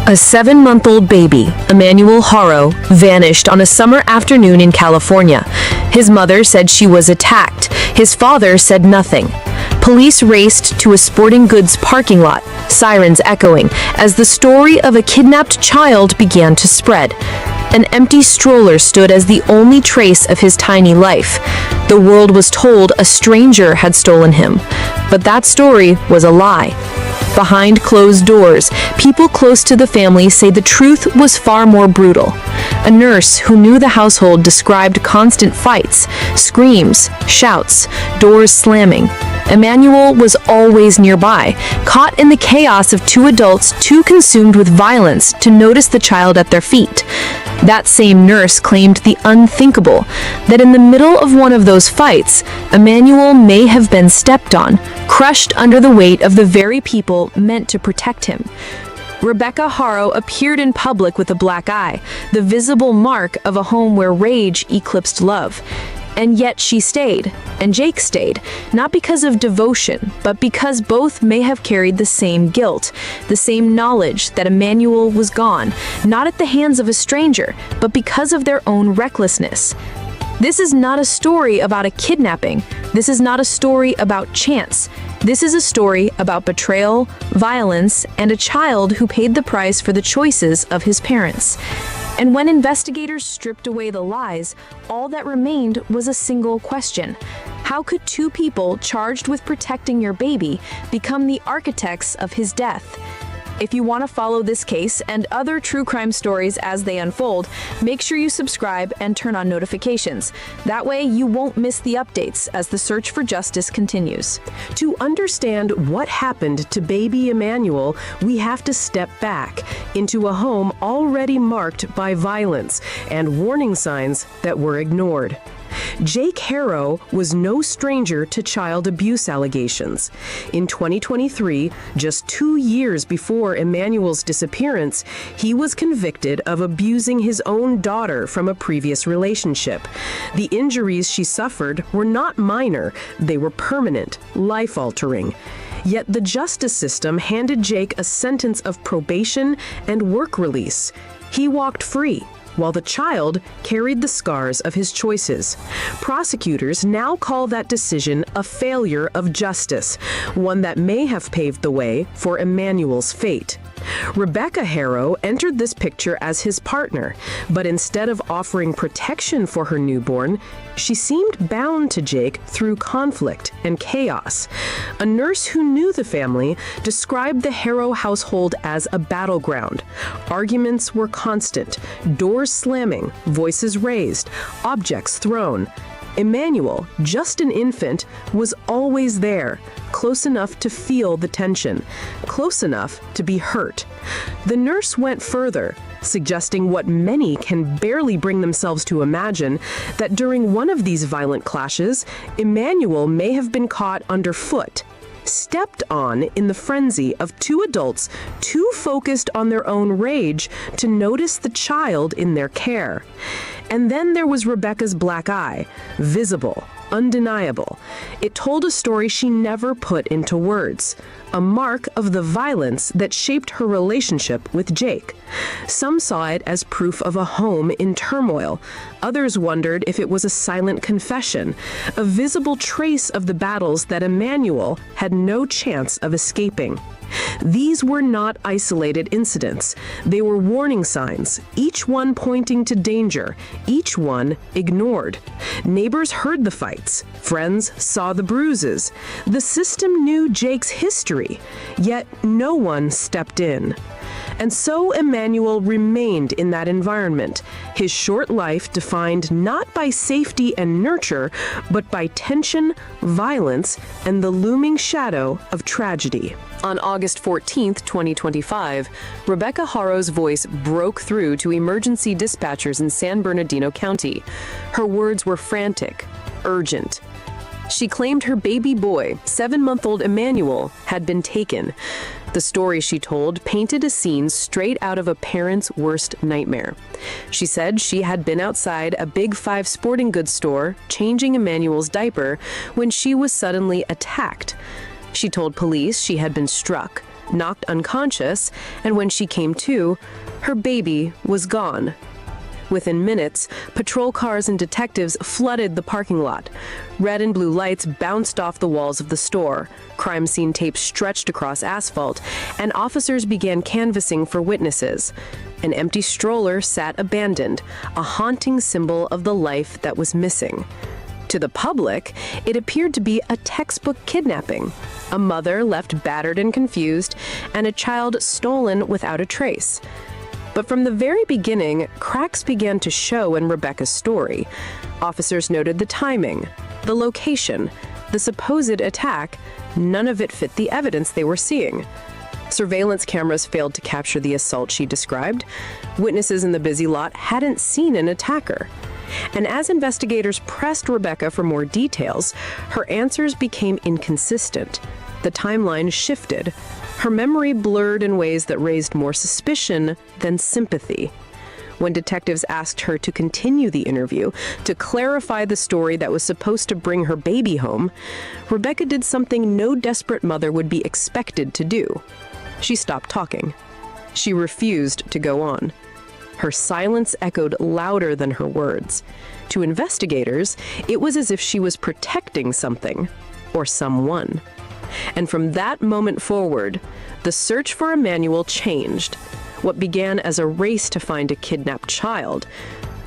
A 7-month-old baby, Emmanuel Haro, vanished on a summer afternoon in California. His mother said she was attacked. His father said nothing. Police raced to a sporting goods parking lot, sirens echoing, as the story of a kidnapped child began to spread. An empty stroller stood as the only trace of his tiny life. The world was told a stranger had stolen him, but that story was a lie. Behind closed doors, people close to the family say the truth was far more brutal. A nurse who knew the household described constant fights, screams, shouts, doors slamming. Emmanuel was always nearby, caught in the chaos of two adults too consumed with violence to notice the child at their feet. That same nurse claimed the unthinkable, that in the middle of one of those fights, Emmanuel may have been stepped on, crushed under the weight of the very people meant to protect him. Rebecca Haro appeared in public with a black eye, the visible mark of a home where rage eclipsed love. And yet she stayed, and Jake stayed, not because of devotion, but because both may have carried the same guilt, the same knowledge that Emmanuel was gone, not at the hands of a stranger, but because of their own recklessness. This is not a story about a kidnapping. This is not a story about chance. This is a story about betrayal, violence, and a child who paid the price for the choices of his parents. And when investigators stripped away the lies, all that remained was a single question. How could two people charged with protecting your baby become the architects of his death? If you want to follow this case and other true crime stories as they unfold, make sure you subscribe and turn on notifications. That way you won't miss the updates as the search for justice continues. To understand what happened to baby Emmanuel, we have to step back into a home already marked by violence and warning signs that were ignored. Jake Haro was no stranger to child abuse allegations. In 2023, just 2 years before Emmanuel's disappearance, he was convicted of abusing his own daughter from a previous relationship. The injuries she suffered were not minor, they were permanent, life-altering. Yet the justice system handed Jake a sentence of probation and work release. He walked free, while the child carried the scars of his choices. Prosecutors now call that decision a failure of justice, one that may have paved the way for Emmanuel's fate. Rebecca Haro entered this picture as his partner, but instead of offering protection for her newborn, she seemed bound to Jake through conflict and chaos. A nurse who knew the family described the Haro household as a battleground. Arguments were constant, doors slamming, voices raised, objects thrown. Emmanuel, just an infant, was always there, close enough to feel the tension, close enough to be hurt. The nurse went further, suggesting what many can barely bring themselves to imagine, that during one of these violent clashes, Emmanuel may have been caught underfoot, stepped on in the frenzy of two adults too focused on their own rage to notice the child in their care. And then there was Rebecca's black eye, visible, undeniable. It told a story she never put into words, a mark of the violence that shaped her relationship with Jake. Some saw it as proof of a home in turmoil. Others wondered if it was a silent confession, a visible trace of the battles that Emmanuel had no chance of escaping. These were not isolated incidents. They were warning signs, each one pointing to danger, each one ignored. Neighbors heard the fights. Friends saw the bruises. The system knew Jake's history, yet no one stepped in. And so Emmanuel remained in that environment, his short life defined not by safety and nurture, but by tension, violence, and the looming shadow of tragedy. On August 14, 2025, Rebecca Haro's voice broke through to emergency dispatchers in San Bernardino County. Her words were frantic, urgent. She claimed her baby boy, 7-month-old Emmanuel, had been taken. The story she told painted a scene straight out of a parent's worst nightmare. She said she had been outside a Big Five sporting goods store, changing Emmanuel's diaper, when she was suddenly attacked. She told police she had been struck, knocked unconscious, and when she came to, her baby was gone. Within minutes, patrol cars and detectives flooded the parking lot. Red and blue lights bounced off the walls of the store. Crime scene tape stretched across asphalt, and officers began canvassing for witnesses. An empty stroller sat abandoned, a haunting symbol of the life that was missing. To the public, it appeared to be a textbook kidnapping. A mother left battered and confused, and a child stolen without a trace. But from the very beginning, cracks began to show in Rebecca's story. Officers noted the timing, the location, the supposed attack. None of it fit the evidence they were seeing. Surveillance cameras failed to capture the assault she described. Witnesses in the busy lot hadn't seen an attacker. And as investigators pressed Rebecca for more details, her answers became inconsistent. The timeline shifted. Her memory blurred in ways that raised more suspicion than sympathy. When detectives asked her to continue the interview, to clarify the story that was supposed to bring her baby home, Rebecca did something no desperate mother would be expected to do. She stopped talking. She refused to go on. Her silence echoed louder than her words. To investigators, it was as if she was protecting something or someone. And from that moment forward, the search for Emmanuel changed. What began as a race to find a kidnapped child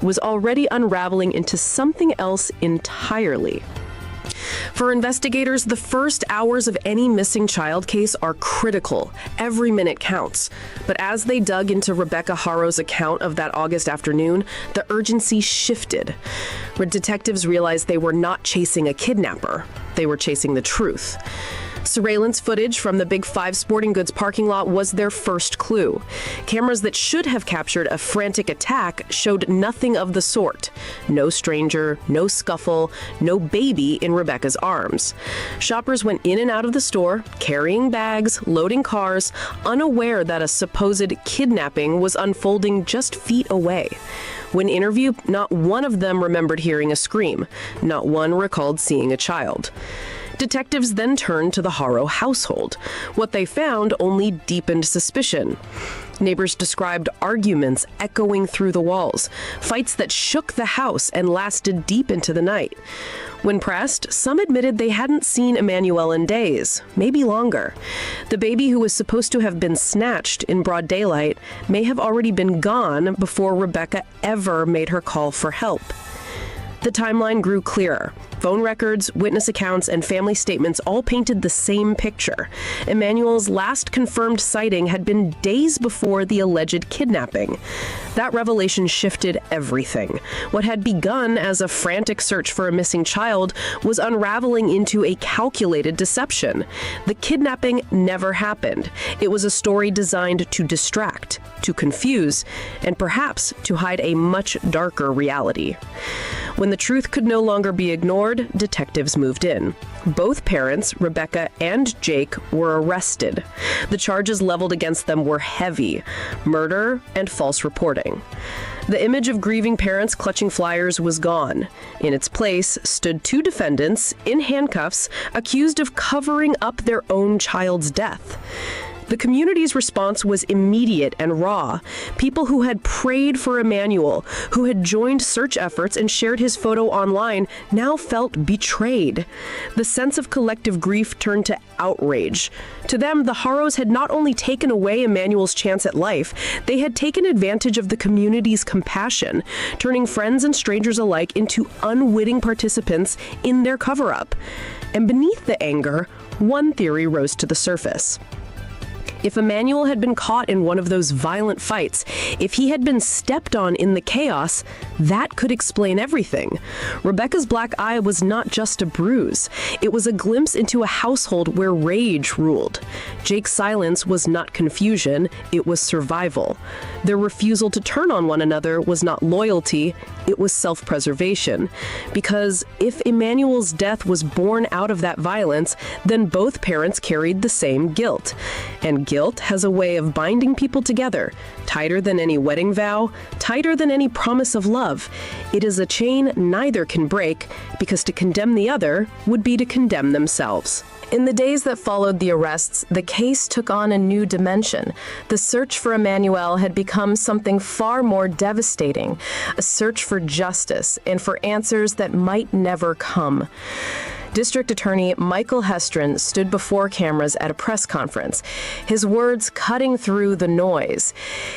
was already unraveling into something else entirely. For investigators, the first hours of any missing child case are critical. Every minute counts. But as they dug into Rebecca Harrow's account of that August afternoon, the urgency shifted. Where detectives realized they were not chasing a kidnapper. They were chasing the truth. Surveillance footage from the Big Five sporting goods parking lot was their first clue. Cameras that should have captured a frantic attack showed nothing of the sort. No stranger, no scuffle, no baby in Rebecca's arms. Shoppers went in and out of the store, carrying bags, loading cars, unaware that a supposed kidnapping was unfolding just feet away. When interviewed, not one of them remembered hearing a scream. Not one recalled seeing a child. Detectives then turned to the Harrow household. What they found only deepened suspicion. Neighbors described arguments echoing through the walls, fights that shook the house and lasted deep into the night. When pressed, some admitted they hadn't seen Emmanuel in days, maybe longer. The baby, who was supposed to have been snatched in broad daylight, may have already been gone before Rebecca ever made her call for help. The timeline grew clearer. Phone records, witness accounts, and family statements all painted the same picture. Emmanuel's last confirmed sighting had been days before the alleged kidnapping. That revelation shifted everything. What had begun as a frantic search for a missing child was unraveling into a calculated deception. The kidnapping never happened. It was a story designed to distract, to confuse, and perhaps to hide a much darker reality. When the truth could no longer be ignored, detectives moved in. Both parents, Rebecca and Jake, were arrested. The charges leveled against them were heavy: murder and false reporting. The image of grieving parents clutching flyers was gone. In its place stood two defendants in handcuffs, accused of covering up their own child's death. The community's response was immediate and raw. People who had prayed for Emmanuel, who had joined search efforts and shared his photo online, now felt betrayed. The sense of collective grief turned to outrage. To them, the Harrows had not only taken away Emmanuel's chance at life, they had taken advantage of the community's compassion, turning friends and strangers alike into unwitting participants in their cover-up. And beneath the anger, one theory rose to the surface. If Emmanuel had been caught in one of those violent fights, if he had been stepped on in the chaos, that could explain everything. Rebecca's black eye was not just a bruise. It was a glimpse into a household where rage ruled. Jake's silence was not confusion, it was survival. Their refusal to turn on one another was not loyalty, It was self-preservation. Because if Emmanuel's death was born out of that violence, then both parents carried the same guilt. And guilt has a way of binding people together, tighter than any wedding vow, tighter than any promise of love. It is a chain neither can break, because to condemn the other would be to condemn themselves. In the days that followed the arrests, the case took on a new dimension. The search for Emmanuel had become something far more devastating, a search for justice and for answers that might never come. District Attorney Michael Hestron stood before cameras at a press conference, his words cutting through the noise.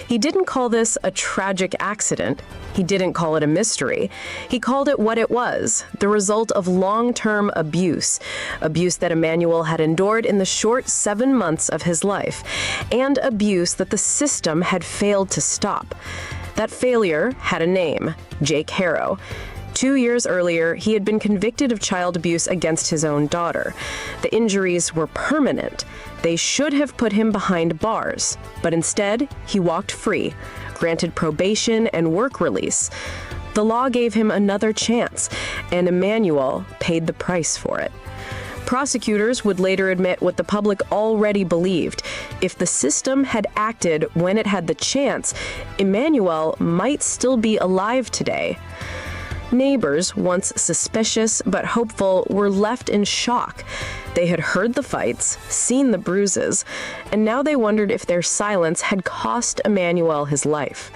He didn't call this a tragic accident. He didn't call it a mystery. He called it what it was, the result of long-term abuse that Emmanuel had endured in the short 7 months of his life, and abuse that the system had failed to stop. That failure had a name, Jake Harrow. 2 years earlier, he had been convicted of child abuse against his own daughter. The injuries were permanent. They should have put him behind bars, but instead, he walked free, granted probation and work release. The law gave him another chance, and Emmanuel paid the price for it. Prosecutors would later admit what the public already believed. If the system had acted when it had the chance, Emmanuel might still be alive today. Neighbors, once suspicious but hopeful, were left in shock. They had heard the fights, seen the bruises, and now they wondered if their silence had cost Emmanuel his life.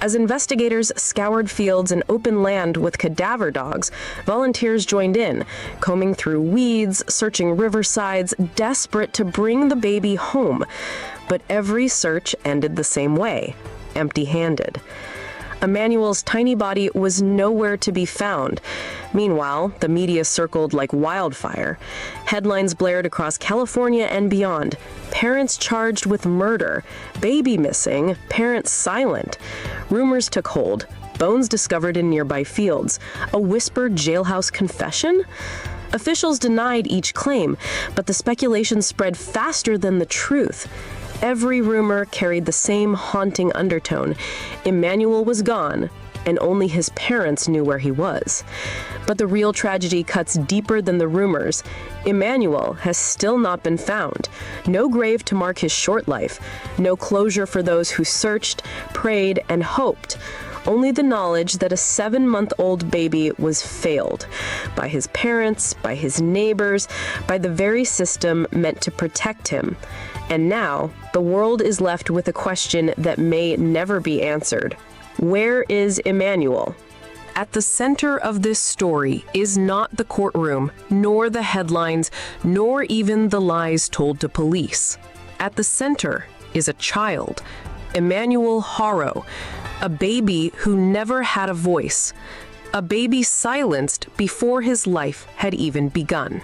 As investigators scoured fields and open land with cadaver dogs, volunteers joined in, combing through weeds, searching riversides, desperate to bring the baby home. But every search ended the same way, empty-handed. Emmanuel's tiny body was nowhere to be found. Meanwhile, the media circled like wildfire. Headlines blared across California and beyond. Parents charged with murder. Baby missing. Parents silent. Rumors took hold. Bones discovered in nearby fields. A whispered jailhouse confession? Officials denied each claim, but the speculation spread faster than the truth. Every rumor carried the same haunting undertone. Emmanuel was gone, and only his parents knew where he was. But the real tragedy cuts deeper than the rumors. Emmanuel has still not been found. No grave to mark his short life. No closure for those who searched, prayed, and hoped. Only the knowledge that a 7-month-old baby was failed by his parents, by his neighbors, by the very system meant to protect him. And now, the world is left with a question that may never be answered. Where is Emmanuel? At the center of this story is not the courtroom, nor the headlines, nor even the lies told to police. At the center is a child, Emmanuel Harrow, a baby who never had a voice, a baby silenced before his life had even begun.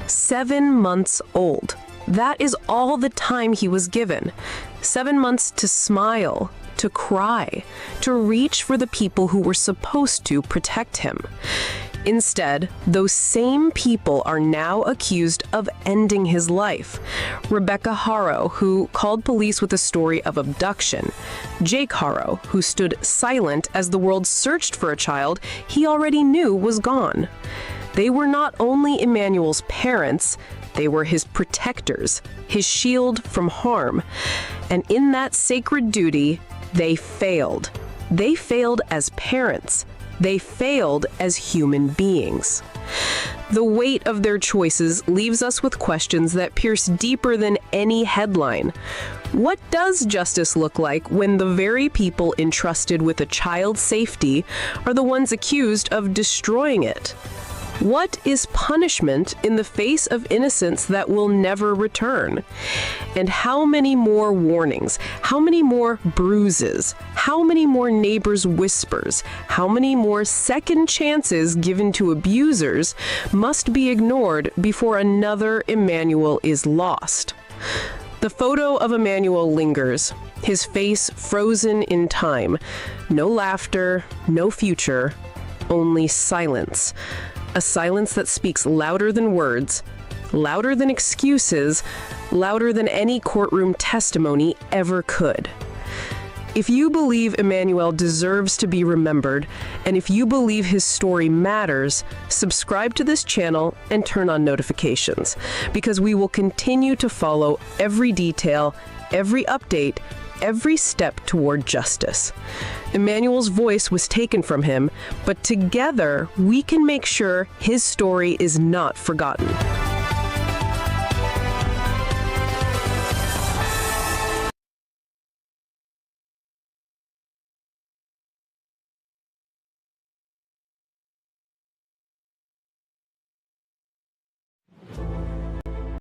7 months old. That is all the time he was given. 7 months to smile, to cry, to reach for the people who were supposed to protect him. Instead, those same people are now accused of ending his life. Rebecca Harrow, who called police with a story of abduction. Jake Harrow, who stood silent as the world searched for a child he already knew was gone. They were not only Emmanuel's parents, they were his protectors, his shield from harm. And in that sacred duty, they failed. They failed as parents. They failed as human beings. The weight of their choices leaves us with questions that pierce deeper than any headline. What does justice look like when the very people entrusted with a child's safety are the ones accused of destroying it? What is punishment in the face of innocence that will never return? And how many more warnings, how many more bruises, how many more neighbors' whispers, how many more second chances given to abusers must be ignored before another Emmanuel is lost? The photo of Emmanuel lingers, his face frozen in time. No laughter, no future, only silence. A silence that speaks louder than words, louder than excuses, louder than any courtroom testimony ever could. If you believe Emmanuel deserves to be remembered, and if you believe his story matters, subscribe to this channel and turn on notifications, because we will continue to follow every detail, every update, every step toward justice. Emmanuel's voice was taken from him, but together we can make sure his story is not forgotten.